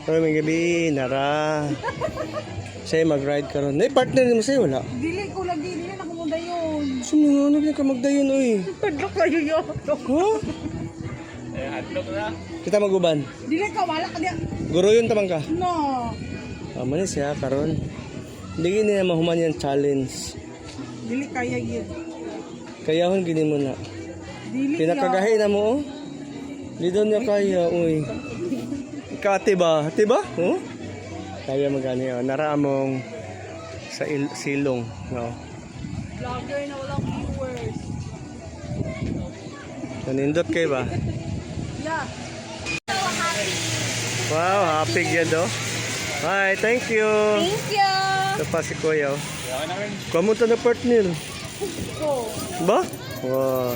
Pero may gabi, nara. Sa'yo mag-ride ka ron. Nay, partner mo sa'yo, wala? Dili ko lagi, dili na kumunda yun. Sumunod ka magdayon, oy. Padlok kayo yun. Ha? Kita maguban. Dili ka, wala ka diya. Guro yun tamang ka. No. Manis siya, karon. Hindi niya mahuman yung challenge. Dili kaya yun. Kaya hon gini mo na. Dili Pinakagahi na mo, oh. Di doon niya kaya, uy. Ikaw, tiba? Tiba? Oh? Kaya magani, oh. Naramong sa silong, no? Vlogger na walang viewers. Nanindot kayo ba? Yeah. Wow, happy yan, oh. Hi, thank you. Thank you. Ito pa si Kuya, oh. Kamunta na partner. Oh. Ba? Wow.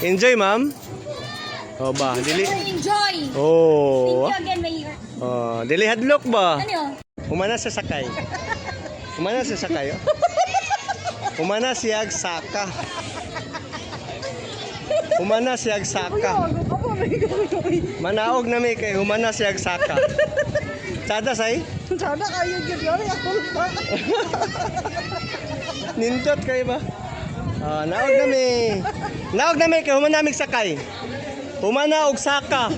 Enjoy, ma'am? O ba? Dili? Enjoy! Oh. Thank you again, Mayor. Oh, dili hadlok ba? Ano yun? Humana sa sakay. Humana sa sakay, oh. Humana siyag saka. Humana siyag saka. Manaog na may kay humana siyag saka. Sada say? Sana kayo yun yun. Ako ba? Nindot kayo ba? Ah, naog na may. Naog na may kay humana mig sakay. Humana og saka.